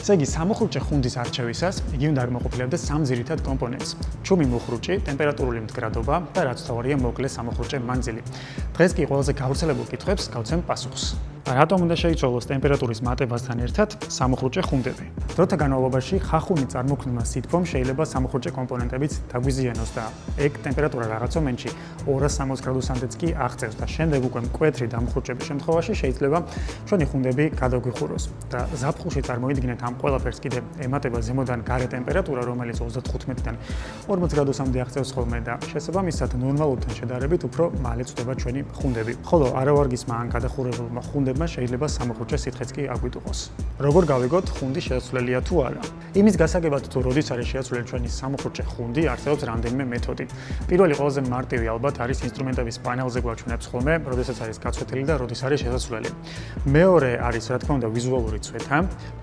ესე იგი, სამუხრუჭე ხუნდის არჩევისას იგი უნდა აღმოყოფილებდეს სამ ძირითად კომპონენტს: ჩუმი მუხრუჭი, ტემპერატურული მდგრადობა და რაც თავარია მოკლე სამუხრუჭე მანძილი. დღეს კი ყველაზე გავრცელებულ კითხვებს გავცემ პასუხს. რატომ უნდა შეიცვალოს ტემპერატურის მატებასთან ერთად სამუხრუჭე ხუნდები? დროთა განმავლობაში ხახუნი წარმოქმნილმა სითბომ შეიძლება სამუხრუჭე კომპონენტებიც დაგვიზიანოს და ეგ ტემპერატურა რაღაც მომენტში 260 გრადუსამდეც კი აღწევს და შემდეგ უკვე მკვეთრი დამუხრუჭების შემთხვევაში შეიძლება ჩვენი ხუნდები გადაგვიხუროს. და ზაფხულში წარმოვიდგინეთ ამ ყველაფერს კიდე ემატება ზემოდან გარე ტემპერატურა, რომელიც 35-დან 40 გრადუსამდე აღწევს ხოლმე და შესაბამისად ნორმალურთან შედარებით უფრო მალე წვდება ჩვენი ხუნდები. ხოლო არავარგისმა ან გადახურებულმა ხუნდებმა შეიძლება სამუხრუჭე სითხეც კი აგვიტუყოს. როგორ გავიგოთ ხუნდი შეცვლელია თუ არა? იმის გასაგებად თუ როდის არის შეცვლელი ჩვენი სამუხრუჭე ხუნდი, არსებობს რამდენიმე მეთოდი. პირველი ყველაზე მარტივი ალბათ არის ინსტრუმენტების პანელზე გვაჩვენებს ხოლმე, როდესაც არის გაცვეთილი და როდის არის შესაცვლელი. მეორე არის რა თქმა უნდა ვიზუალური ცვეთა,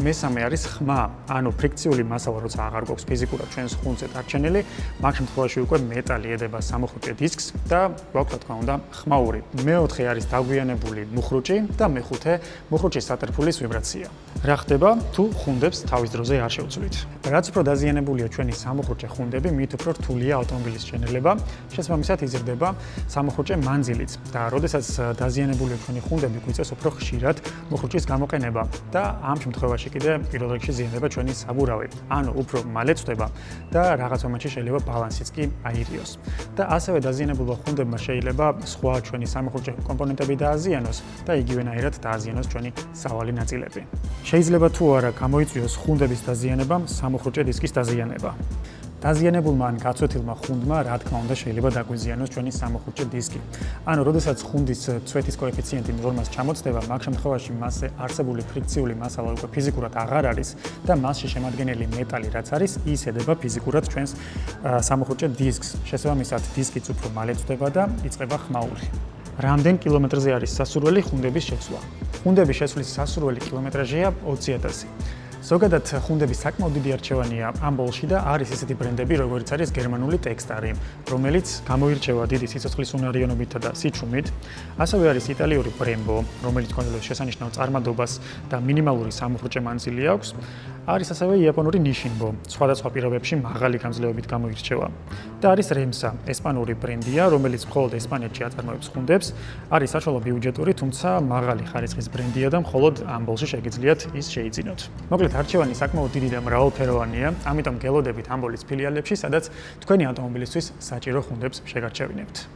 მესამე არის ხმა, ანუ ფრიქციული მასალა, როცა აღარ გვაქვს ფიზიკურად ჩვენს ხუნდზე დარჩენილი, მაგ შემთხვევაში უკვე მეტალი ედება სამუხრუჭე დისკს და გვაქვს რა თქმა უნდა ხმაური. მეოთხე არის დაგვიანებული მუხრუჭი და მეხუთე მუხრუჭის სატრფულის ვიბრაცია. რა ხდება თუ ხუნდებს თავის დროზე არ შევცვლით? რაც უფრო დაზიანებულია ჩვენი სამუხრუჭე ხუნდები, მით უფრო რთულია ავტომობილის შენელება, შესაბამისად იზრდება სამუხრუჭე მანძილიც და როდესაც დაზიანებულია ჩვენი ხუნდები, გვიწევს უფრო ხშირად მუხრუჭის გამოყენება და ამ შემთხვევაში კიდე პირველ რიგში ზიანდება ჩვენი საბურავი, ანუ უფრო მალე წვდება და რაღაც მომენტში შეიძლება ბალანსიც კი აირიოს. და ასევე დაზიანებულმა ხუნდებმა შეიძლება სხვა ჩვენი სამუხრუჭე კომპონენტები დააზიანოს და იგივენაირად დააზიანოს ჩვენი სავალი ნაწილები. შეიძლება თუ არა გამოიწვიოს ხუნდების დაზიანებამ სამუხრუჭე დისკის დაზიანება. დაზიანებულმა ან გაცვეთილმა ხუნდმა რა თქმა უნდა შეიძლება დაგვიზიანოს ჩვენი სამუხრუჭე დისკი. ანუ როდესაც ხუნდის ცვეთის კოეფიციენტი ნორმას ჩამოწდება, მაგ შემთხვევაში მასზე არსებული ფრიქციული მასალა უკვე ფიზიკურად აღარ არის და მასში შემადგენელი მეტალი რაც არის, ის ედება ფიზიკურად ჩვენს სამუხრუჭე დისკს. შესაბამისად, დისკიც უფრო მალე წვდება და იწყება ხმაური. რამდენ კილომეტრზე არის სასურველი ხუნდების შეცვლა? ხუნდების შეცვლის სასურველი კილომეტრაჟია 20,000. ზოგადად ხუნდების საკმაოდ დიდი არჩევანია ამ ბოლში და არის ისეთი ბრენდები, როგორც არის გერმანული ტექსტარი, რომელიც გამოირჩევა დიდი სიცოცხლის უნარიანობით და სიჩუმით. ასევე არის იტალიური ბრემბო, რომელიც კონდელოს შესანიშნავ წარმადობას და მინიმალური სამუხრუჭე მანძილი აქვს. არის ასევე იაპონური ნიშინბო, სხვადასხვა პირობებში მაღალი გამძლეობით გამოირჩევა. და არის რემსა, ესპანური ბრენდია, რომელიც მხოლოდ ესპანეთში აწარმოებს ხუნდებს. არის საშუალო ბიუჯეტური, თუმცა მაღალი ხარისხის ბრენდია და მხოლოდ ამ ბოლში შეგიძლიათ ის შეიძინოთ. მოკლედ არჩევანი საკმაოდ დიდი და მრავალფეროვანია, ამიტომ გელოდებით ამ ბოლის ფილიალებში, სადაც თქვენი ავტომობილისთვის საჭირო ხუნდებს შეგარჩევინებთ.